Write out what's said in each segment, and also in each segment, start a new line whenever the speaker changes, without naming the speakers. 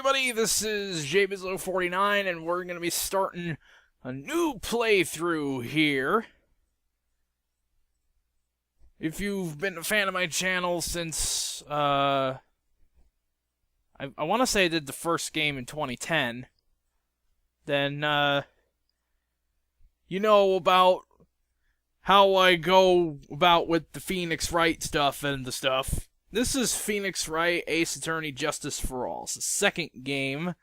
everybody, this is JBizlo49, and we're going to be starting a new playthrough here. If you've been a fan of my channel since, I want to say I did the first game in 2010, then, you know about how I go about with the Phoenix Wright stuff and the stuff. This is Phoenix Wright Ace Attorney Justice for All. It's the second game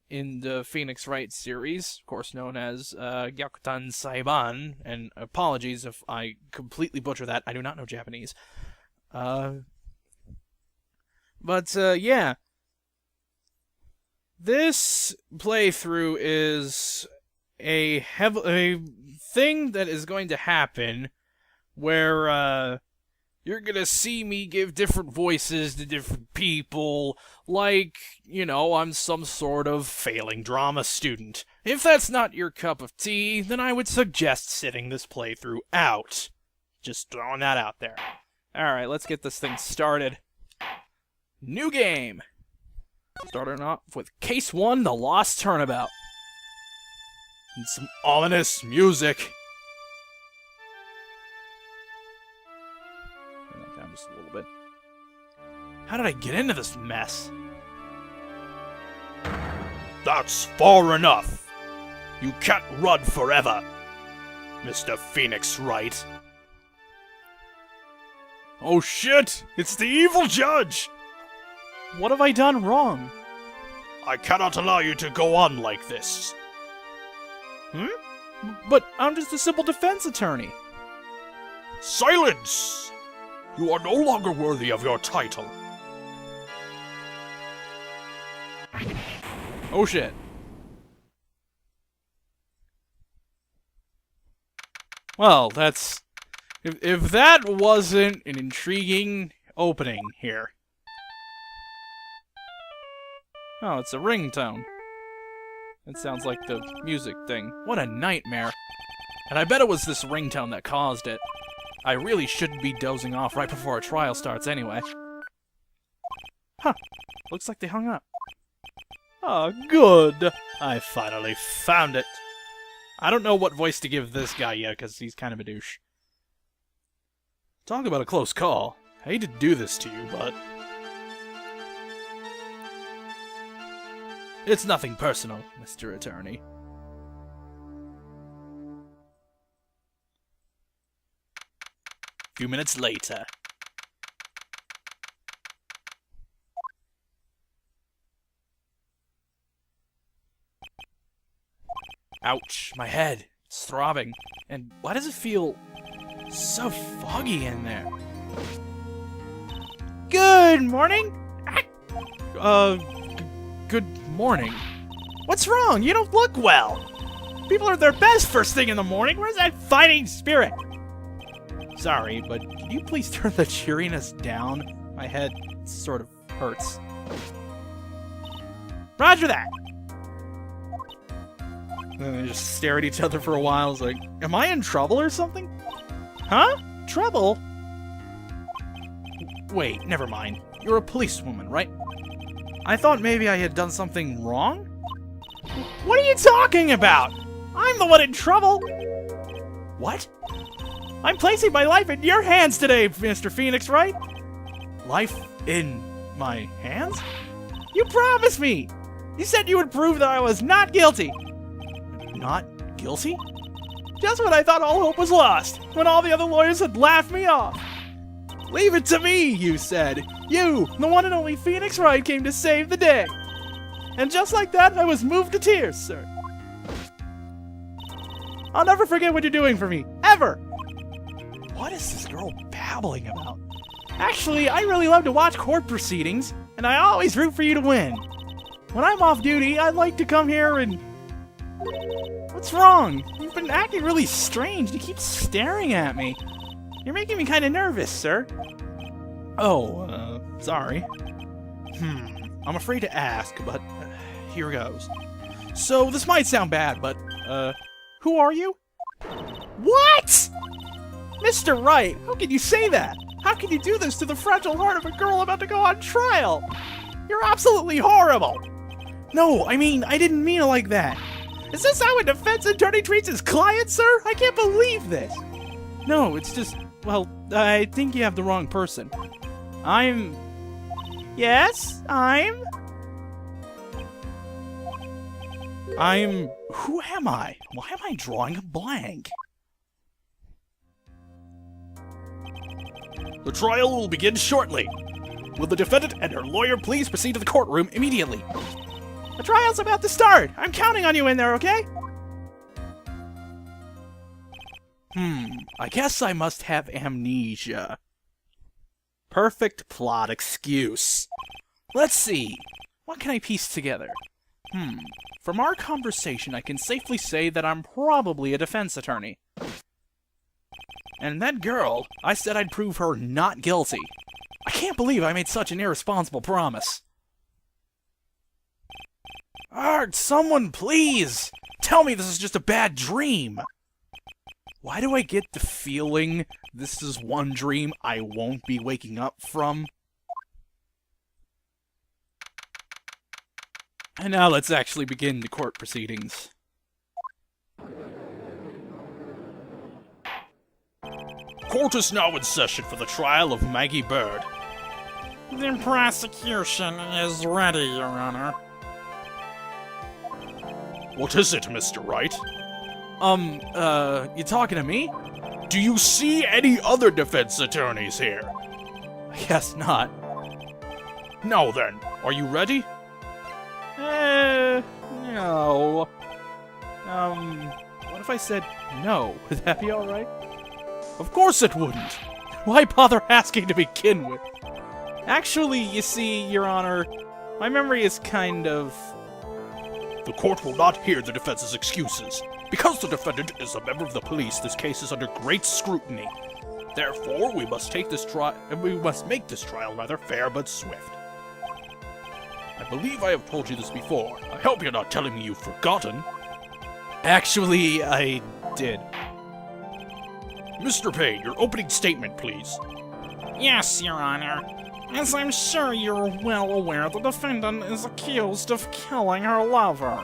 in the Phoenix Wright series, of course known as Gyakutan Saiban, and apologies if I completely butcher that. I do not know Japanese. Yeah. This playthrough is a thing that is going to happen where, you're gonna see me give different voices to different people, like, you know, I'm some sort of failing drama student. If that's not your cup of tea, then I would suggest sitting this playthrough out. Just throwing that out there. Alright, let's get this thing started. New game! Starting off with Case 1, The Lost Turnabout. And some ominous music. Just a little bit. How did I get into this mess? That's far enough. You can't run forever, Mr. Phoenix Wright. Oh shit! It's the evil judge! What have I done wrong? I cannot allow you to go on like this. But I'm just a simple defense attorney. Silence! You are no longer worthy of your title. Oh shit. Well, that's... If that wasn't an intriguing opening here. Oh, it's a ringtone. It sounds like the music thing. What a nightmare. And I bet it was this ringtone that caused it. I really shouldn't be dozing off right before a trial starts anyway. Huh. Looks like they hung up. Oh, good. I finally found it. I don't know what voice to give this guy yet, because he's kind of a douche. Talk about a close call. I hate to do this to you, but... It's nothing personal, Mr. Attorney. Few minutes later. Ouch, my head. It's throbbing. And why does it feel so foggy in there? Good morning? Good morning. What's wrong? You don't look well. People are at their best first thing in the morning. Where's that fighting spirit? Sorry, but can you please turn the cheeriness down? My head sort of hurts. Roger that! And they just stare at each other for a while. It's like, am I in trouble or something? Huh? Trouble? Wait, never mind. You're a policewoman, right? I thought maybe I had done something wrong? What are you talking about? I'm the one in trouble! What? I'm placing my life in your hands today, Mr. Phoenix Wright. Life in my hands? You promised me! You said you would prove that I was not guilty. Not guilty? Just when I thought all hope was lost, when all the other lawyers had laughed me off. Leave it to me, you said. You, the one and only Phoenix Wright, came to save the day. And just like that, I was moved to tears, sir. I'll never forget what you're doing for me, ever! What is this girl babbling about? Actually, I really love to watch court proceedings, and I always root for you to win. When I'm off duty, I'd like to come here and... What's wrong? You've been acting really strange. You keep staring at me. You're making me kind of nervous, sir. Oh, sorry. I'm afraid to ask, but here goes. So, this might sound bad, but, who are you? What?! Mr. Wright, how can you say that? How can you do this to the fragile heart of a girl about to go on trial? You're absolutely horrible! No, I mean, I didn't mean it like that. Is this how a defense attorney treats his client, sir? I can't believe this. No, it's just, well, I think you have the wrong person. Yes, who am I? Why am I drawing a blank? The trial will begin shortly. Will the defendant and her lawyer please proceed to the courtroom immediately? The trial's about to start! I'm counting on you in there, okay? I guess I must have amnesia. Perfect plot excuse. Let's see. What can I piece together? From our conversation, I can safely say that I'm probably a defense attorney. And that girl, I said I'd prove her not guilty. I can't believe I made such an irresponsible promise. Someone please! Tell me this is just a bad dream! Why do I get the feeling this is one dream I won't be waking up from? And now let's actually begin the court proceedings. Court is now in session for the trial of Maggie Bird.
The prosecution is ready, Your Honor.
What is it, Mr. Wright? You talking to me? Do you see any other defense attorneys here? I guess not. Now then, are you ready? No. What if I said no? Would that be alright? Of course it wouldn't! Why bother asking to begin with? Actually, you see, Your Honor, my memory is kind of... The court will not hear the defense's excuses. Because the defendant is a member of the police, this case is under great scrutiny. Therefore, we must make this trial rather fair but swift. I believe I have told you this before. I hope you're not telling me you've forgotten. Actually, I did. Mr. Payne, your opening statement, please.
Yes, Your Honor. As I'm sure you're well aware, the defendant is accused of killing her lover.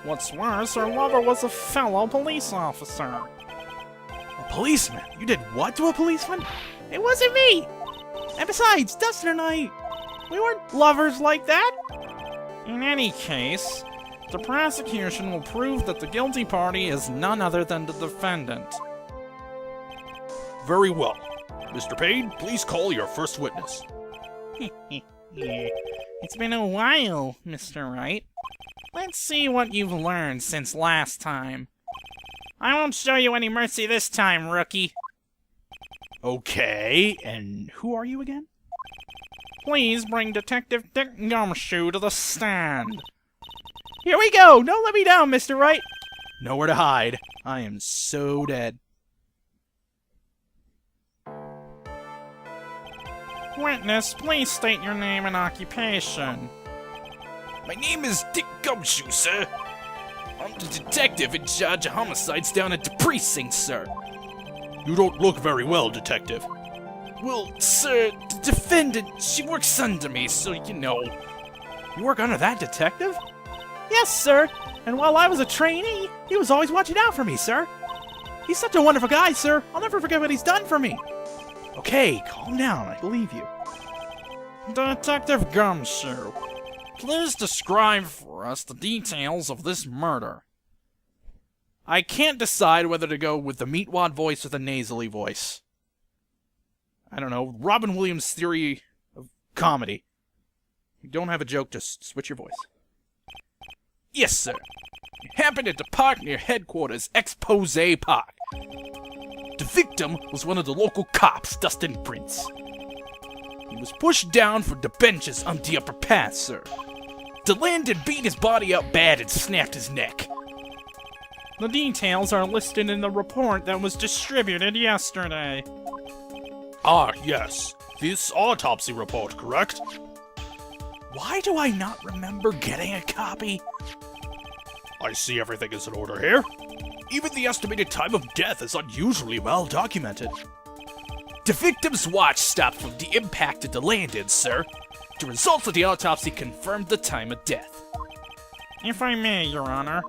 What's worse, her lover was a fellow police officer. A policeman? You did what to a policeman? It wasn't me! And besides, Dustin and I, we weren't lovers like that. In any case, the prosecution will prove that the guilty party is none other than the defendant.
Very well. Mr. Payne, please call your first witness.
It's been a while, Mr. Wright. Let's see what you've learned since last time. I won't show you any mercy this time, rookie.
Okay, and who are you again?
Please bring Detective Dick Gumshoe to the stand.
Here we go! Don't let me down, Mr. Wright! Nowhere to hide. I am so dead.
Witness, please state your name and occupation.
My name is Dick Gumshoe, sir. I'm the detective in charge of homicides down at the precinct, sir. You don't look very well, detective. Well, sir, the defendant, she works under me, so you know. You work under that detective? Yes, sir. And while I was a trainee, he was always watching out for me, sir. He's such a wonderful guy, sir. I'll never forget what he's done for me. Okay, calm down. I believe you.
Detective Gumshoe, please describe for us the details of this murder.
I can't decide whether to go with the meatwad voice or the nasally voice. I don't know, Robin Williams' theory of comedy. If you don't have a joke, just switch your voice. Yes, sir. It happened at the park near headquarters, Expose Park. The victim was one of the local cops, Dustin Prince. He was pushed down from the benches on the upper path, sir. The landed beat his body up bad and snapped his neck.
The details are listed in the report that was distributed yesterday.
Ah, yes. This autopsy report, correct? Why do I not remember getting a copy? I see everything is in order here. Even the estimated time of death is unusually well documented. The victim's watch stopped when the impact of the landed, sir. The results of the autopsy confirmed the time of death.
If I may, Your Honor,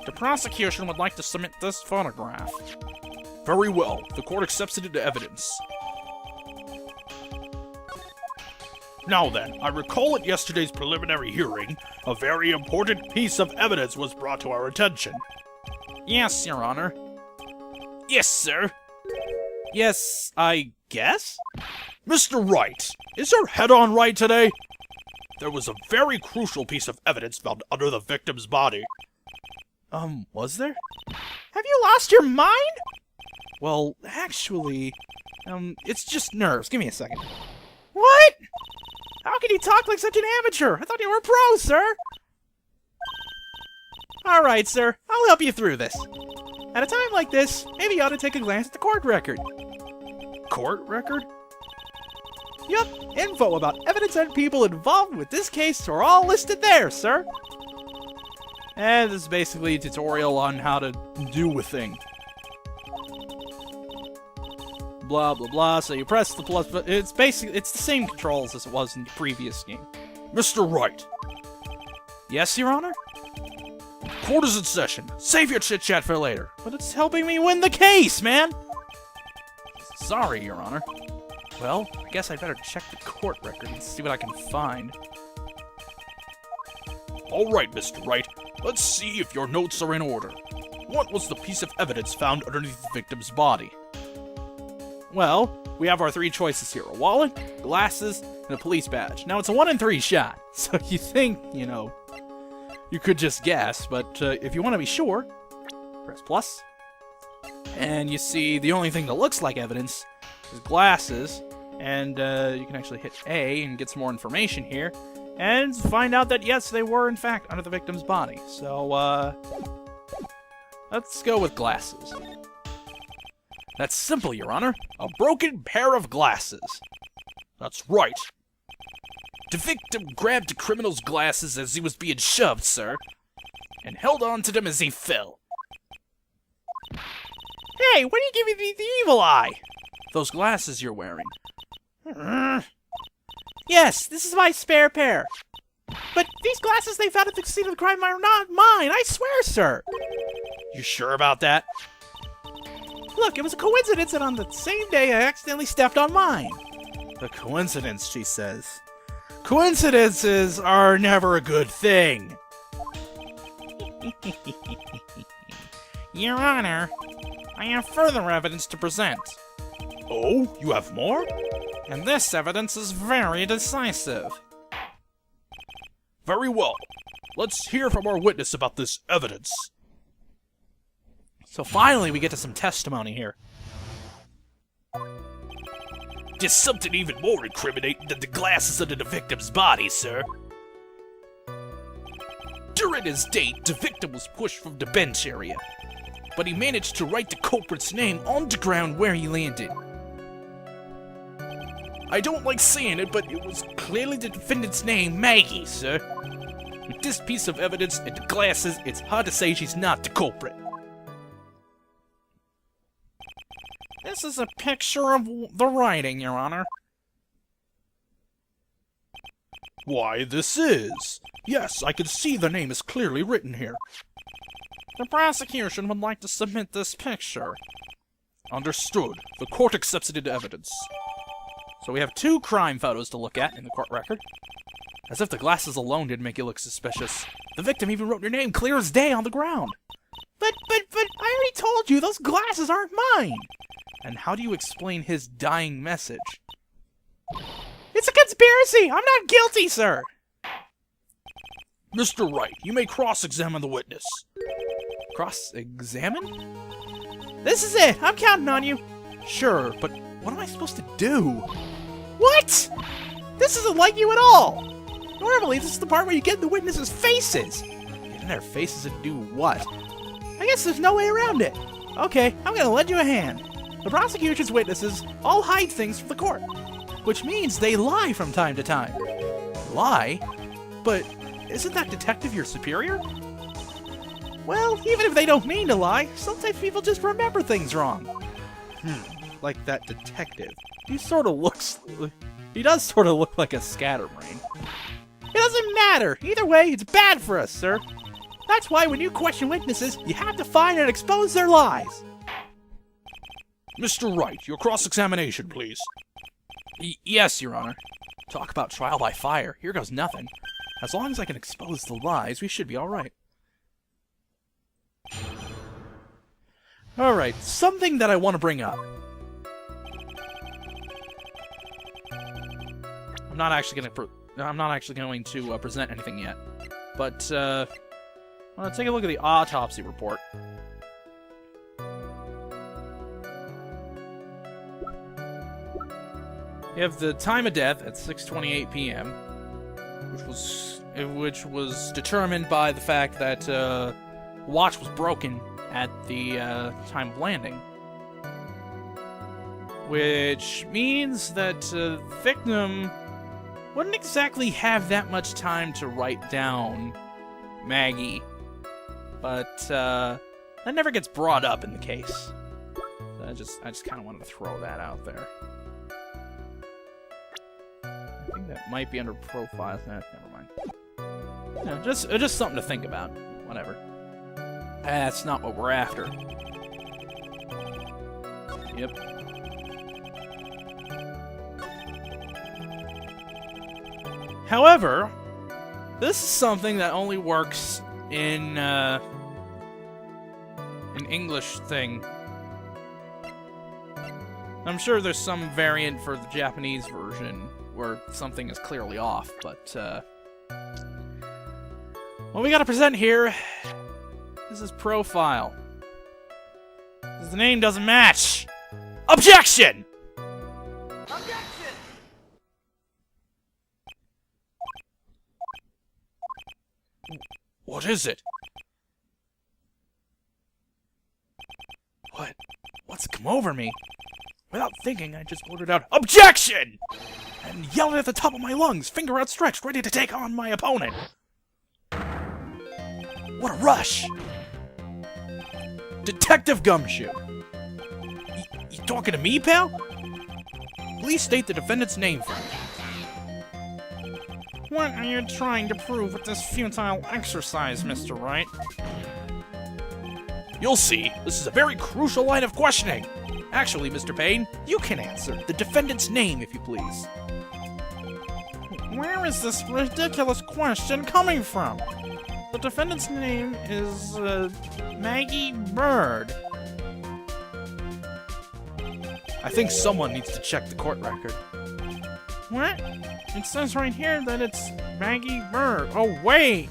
the prosecution would like to submit this photograph.
Very well. The court accepts it into evidence. Now then, I recall at yesterday's preliminary hearing, a very important piece of evidence was brought to our attention.
Yes, Your Honor.
Yes, sir.
Yes, I guess?
Mr. Wright, is your head on right today? There was a very crucial piece of evidence found under the victim's body.
Was there? Have you lost your mind? Well, actually, it's just nerves. Give me a second. What? How can you talk like such an amateur? I thought you were a pro, sir. Alright, sir. I'll help you through this. At a time like this, maybe you ought to take a glance at the court record.
Court record?
Yup, info about evidence and people involved with this case are all listed there, sir. And this is basically a tutorial on how to do a thing. Blah, blah, blah. So you press the plus, but it's the same controls as it was in the previous game.
Mr. Wright.
Yes, Your Honor?
Court is in session. Save your chit-chat for later.
But it's helping me win the case, man! Sorry, Your Honor. Well, I guess I'd better check the court record and see what I can find.
All right, Mr. Wright. Let's see if your notes are in order. What was the piece of evidence found underneath the victim's body?
Well, we have our three choices here. A wallet, glasses, and a police badge. Now, it's a 1 in 3 shot, so you think, you could just guess, but if you want to be sure, press plus. And you see the only thing that looks like evidence is glasses, and you can actually hit A and get some more information here, and find out that, yes, they were, in fact, under the victim's body. So, let's go with glasses.
That's simple, Your Honor. A broken pair of glasses. That's right. The victim grabbed the criminal's glasses as he was being shoved, sir, and held on to them as he fell.
Hey, what are you giving me the evil eye?
Those glasses you're wearing.
Yes, this is my spare pair. But these glasses they found at the scene of the crime are not mine, I swear, sir.
You sure about that?
Look, it was a coincidence that on the same day I accidentally stepped on mine.
A coincidence, she says. Coincidences are never a good thing.
Your Honor, I have further evidence to present.
Oh, you have more?
And this evidence is very decisive.
Very well. Let's hear from our witness about this evidence.
So finally we get to some testimony here.
There's something even more incriminating than the glasses under the victim's body, sir. During his date, the victim was pushed from the bench area, but he managed to write the culprit's name on the ground where he landed. I don't like saying it, but it was clearly the defendant's name, Maggie, sir. With this piece of evidence and the glasses, it's hard to say she's not the culprit.
This is a picture of the writing, Your Honor.
Why, this is. Yes, I can see the name is clearly written here.
The prosecution would like to submit this picture.
Understood. The court accepts it into evidence.
So we have 2 crime photos to look at in the court record. As if the glasses alone didn't make you look suspicious. The victim even wrote your name clear as day on the ground. But, I already told you, those glasses aren't mine! And how do you explain his dying message? It's a conspiracy! I'm not guilty, sir!
Mr. Wright, you may cross-examine the witness.
Cross-examine? This is it! I'm counting on you! Sure, but what am I supposed to do? What?! This isn't like you at all! Normally, this is the part where you get in the witnesses' faces! Get in their faces and do what? I guess there's no way around it. Okay, I'm gonna lend you a hand. The prosecution's witnesses all hide things from the court, which means they lie from time to time. Lie? But isn't that detective your superior? Well, even if they don't mean to lie, sometimes people just remember things wrong. Like that detective. He does sort of look like a scatterbrain.
It doesn't matter. Either way, it's bad for us, sir. That's why when you question witnesses, you have to find and expose their lies.
Mr. Wright, your cross-examination, please.
Yes, Your Honor. Talk about trial by fire. Here goes nothing. As long as I can expose the lies, we should be all right. All right, something that I want to bring up. I'm not actually going to present anything yet, but I want to take a look at the autopsy report. We have the time of death at 6:28 p.m., which was determined by the fact that watch was broken at the time of landing, which means that the victim wouldn't exactly have that much time to write down Maggie, but that never gets brought up in the case. So I just kind of wanted to throw that out there. I think that might be under profiles. Never mind. Yeah, just something to think about. Whatever. That's not what we're after. Yep. However, this is something that only works in an English thing. I'm sure there's some variant for the Japanese version where something is clearly off, but what we gotta present here is his profile. Because the name doesn't match. Objection!
Objection!
What is it?
What's come over me? Without thinking, I just blurted out, OBJECTION! And yelled at the top of my lungs, finger outstretched, ready to take on my opponent. What a rush! Detective Gumshoe. You talking to me, pal? Please state the defendant's name for me.
What are you trying to prove with this futile exercise, Mr. Wright?
You'll see. This is a very crucial line of questioning. Actually, Mr. Payne, you can answer. The defendant's name, if you please.
Where is this ridiculous question coming from? The defendant's name is, Maggie Bird.
I think someone needs to check the court record.
What? It says right here that it's Maggie Bird. Oh, wait!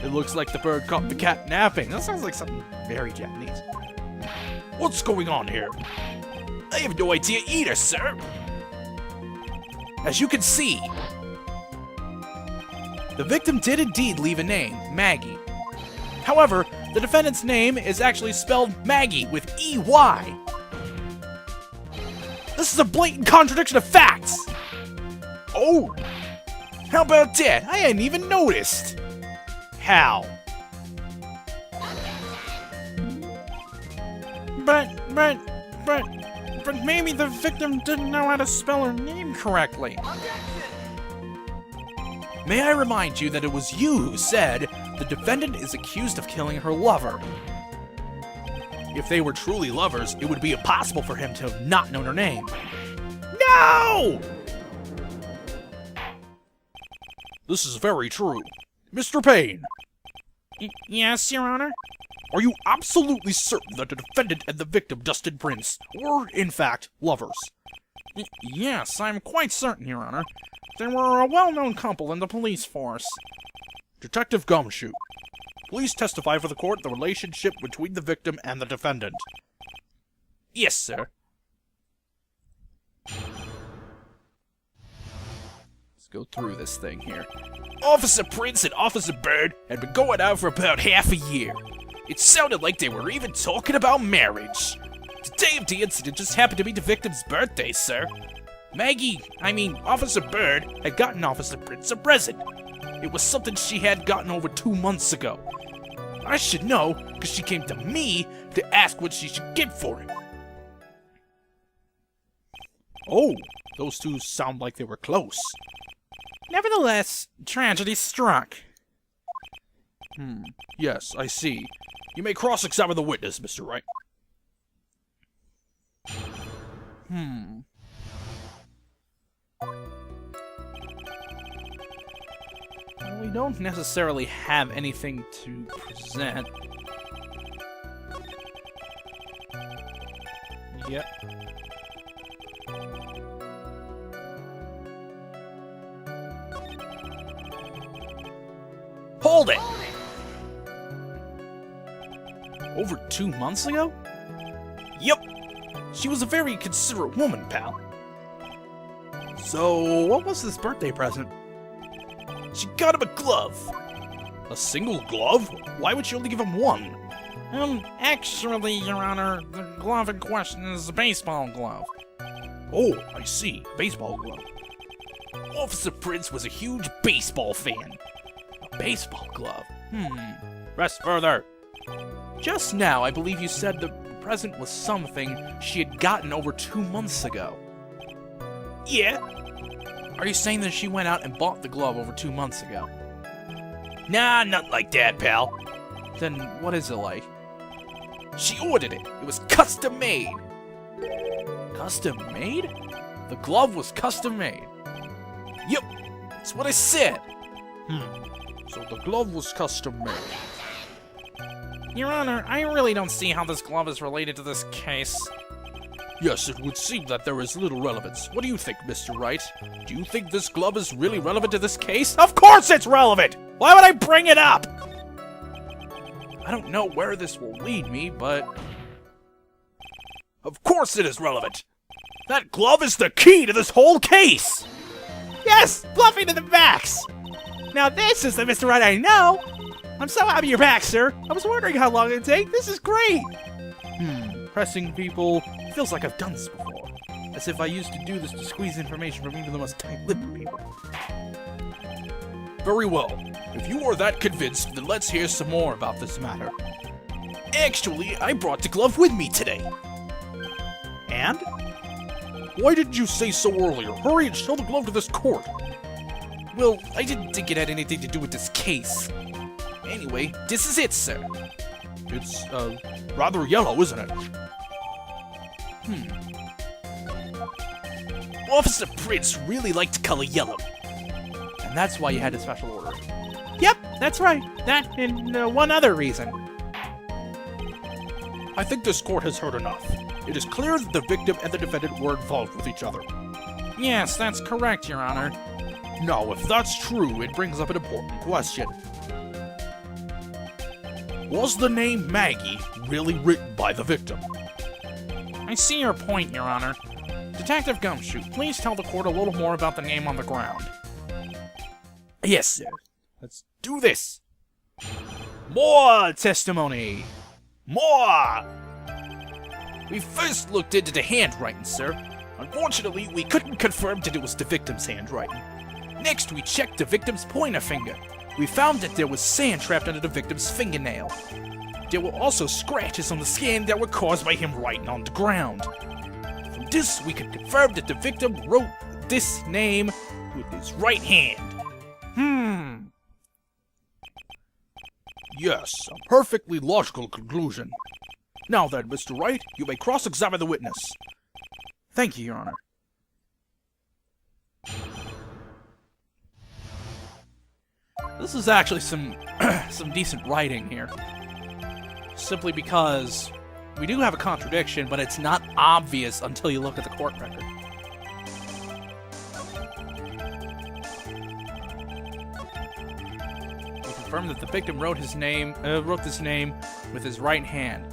It looks like the bird caught the cat napping. That sounds like something very Japanese.
What's going on here?
I have no idea either, sir. As you can see, the victim did indeed leave a name, Maggie. However, the defendant's name is actually spelled Maggie with E-Y. This is a blatant contradiction of facts! Oh! How about that? I hadn't even noticed! How?
But maybe the victim didn't know how to spell her name correctly.
May I remind you that it was you who said the defendant is accused of killing her lover. If they were truly lovers, it would be impossible for him to have not known her name. No!
This is very true. Mr. Payne.
Yes, Your Honor?
Are you absolutely certain that the defendant and the victim, Dustin Prince, were, in fact, lovers?
Yes, I'm quite certain, Your Honor. They were a well-known couple in the police force.
Detective Gumshoe, please testify for the court the relationship between the victim and the defendant.
Yes, sir. Let's go through this thing here. Officer Prince and Officer Bird had been going out for about half a year. It sounded like they were even talking about marriage. The day of the incident just happened to be the victim's birthday, sir. Officer Bird had gotten Officer Prince a present. It was something she had gotten over 2 months ago. I should know, because she came to me to ask what she should get for him.
Oh, those two sound like they were close. Nevertheless, tragedy struck.
Yes, I see. You may cross-examine the witness, Mr. Wright.
Well, we don't necessarily have anything to present. Yep.
Hold it!
Over 2 months ago?
Yep. She was a very considerate woman, pal.
So, what was this birthday present?
She got him a glove. A single glove? Why would she only give him one?
Actually, Your Honor, the glove in question is a baseball glove.
Oh, I see. Baseball glove. Officer Prince was a huge baseball fan. A baseball glove?
Rest further. Just now, I believe you said the present was something she had gotten over 2 months ago.
Yeah.
Are you saying that she went out and bought the glove over 2 months ago?
Nah, not like that, pal.
Then what is it like?
She ordered it. It was custom made.
Custom made? The glove was custom made.
Yep. That's what I said.
So the glove was custom made.
Your Honor, I really don't see how this glove is related to this case.
Yes, it would seem that there is little relevance. What do you think, Mr. Wright? Do you think this glove is really relevant to this case?
Of course it's relevant! Why would I bring it up? I don't know where this will lead me, but...
Of course it is relevant! That glove is the key to this whole case!
Yes! Bluffing to the max! Now this is the Mr. Wright I know! I'm so happy you're back, sir! I was wondering how long it'd take. This is great! Pressing people... Feels like I've done this before. As if I used to do this to squeeze information from even the most tight-lipped people.
Very well. If you are that convinced, then let's hear some more about this matter. Actually, I brought the glove with me today.
And?
Why didn't you say so earlier? Hurry and show the glove to this court.
Well, I didn't think it had anything to do with this case.
Anyway, this is it, sir. It's, rather yellow, isn't it? Officer Prince really liked to color yellow.
And that's why you had a special order. Yep, that's right. That and one other reason.
I think this court has heard enough. It is clear that the victim and the defendant were involved with each other.
Yes, that's correct, Your Honor.
Now, if that's true, it brings up an important question. Was the name Maggie really written by the victim?
I see your point, Your Honor. Detective Gumshoe, please tell the court a little more about the name on the ground.
Yes, sir. Let's do this. More testimony.
More! We first looked into the handwriting, sir. Unfortunately, we couldn't confirm that it was the victim's handwriting. Next, we checked the victim's pointer finger. We found that there was sand trapped under the victim's fingernail. There were also scratches on the skin that were caused by him writing on the ground. From this, we could confirm that the victim wrote this name with his right hand. Yes, a perfectly logical conclusion. Now then, Mr. Wright, you may cross-examine the witness.
Thank you, Your Honor. This is actually some some decent writing here. Simply because we do have a contradiction, but it's not obvious until you look at the court record. We confirm that the victim wrote this name with his right hand.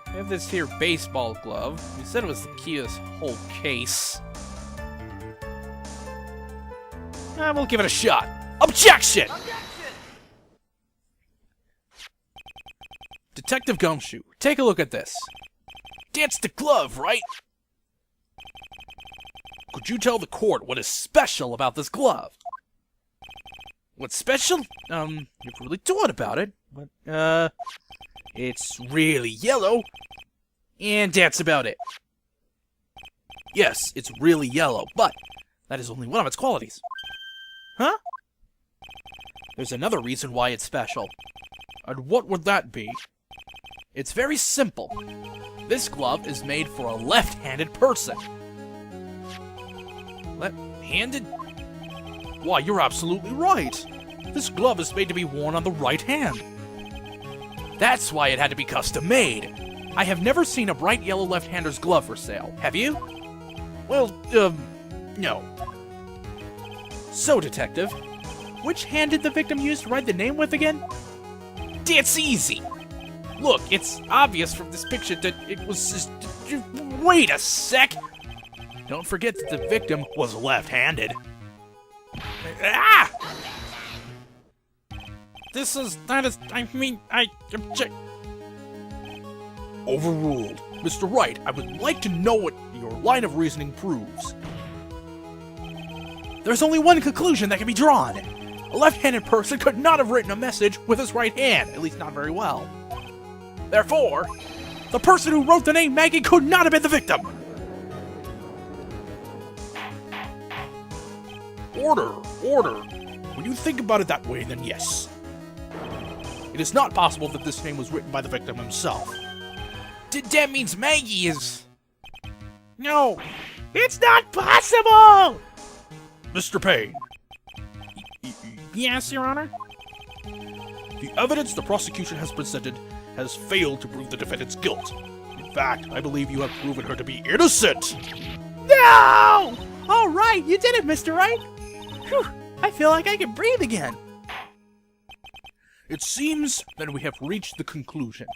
We have this here baseball glove. We said it was the key to this whole case. We'll give it a shot.
Objection!
Detective Gumshoe, take a look at this.
That's the glove, right?
Could you tell the court what is special about this glove?
What's special?
You've really thought about it. But, it's really yellow, and that's about it. Yes, it's really yellow, but that is only one of its qualities. Huh? There's another reason why it's special. And what would that be? It's very simple. This glove is made for a left-handed person. Left-handed? Why, you're absolutely right. This glove is made to be worn on the right hand. That's why it had to be custom-made. I have never seen a bright yellow left-hander's glove for sale. Have you? Well, no. So, Detective, which hand did the victim use to write the name with again? It's easy. Look, it's obvious from this picture that it was just... Wait a sec! Don't forget that the victim was left-handed. Ah!
I object.
Overruled. Mr. Wright, I would like to know what your line of reasoning proves.
There's only one conclusion that can be drawn. A left-handed person could not have written a message with his right hand, at least not very well. Therefore, the person who wrote the name Maggie could not have been the victim.
Order. When you think about it that way, then yes. It is not possible that this name was written by the victim himself.
That means Maggie is... No!
It's not possible!
Mr. Payne,
Yes, Your Honor?
the evidence the prosecution has presented has failed to prove the defendant's guilt. In fact, I believe you have proven her to be innocent.
No! All right, you did it, Mr. Wright. Whew, I feel like I can breathe again.
It seems that we have reached the conclusion.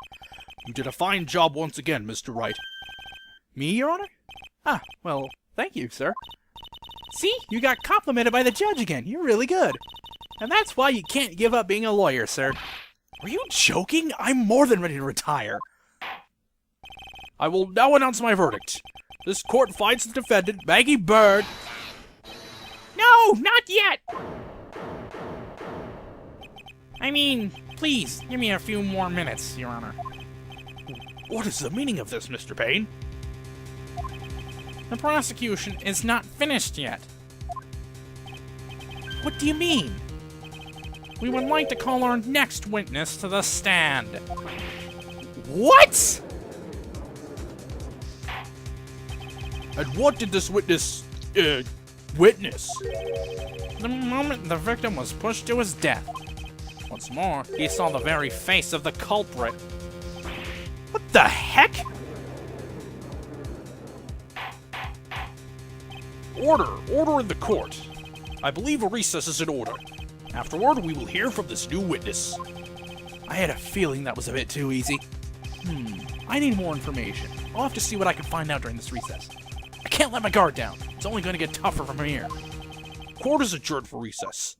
You did a fine job once again, Mr. Wright.
Me, Your Honor? Ah, well, thank you, sir. See, you got complimented by the judge again. You're really good. And that's why you can't give up being a lawyer, sir. Are you joking? I'm more than ready to retire.
I will now announce my verdict. This court finds the defendant, Maggie Bird...
No, not yet! I mean, please, give me a few more minutes, Your Honor.
What is the meaning of this, Mr. Payne?
The prosecution is not finished yet.
What do you mean?
We would like to call our next witness to the stand.
What?
And what did this witness, witness?
The moment the victim was pushed to his death. What's more, he saw the very face of the culprit.
What the heck?
Order in the court. I believe a recess is in order. Afterward, we will hear from this new witness.
I had a feeling that was a bit too easy. I need more information. I'll have to see what I can find out during this recess. I can't let my guard down. It's only going to get tougher from here.
Court is adjourned for recess.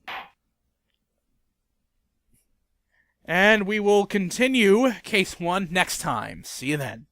And we will continue Case 1 next time. See you then.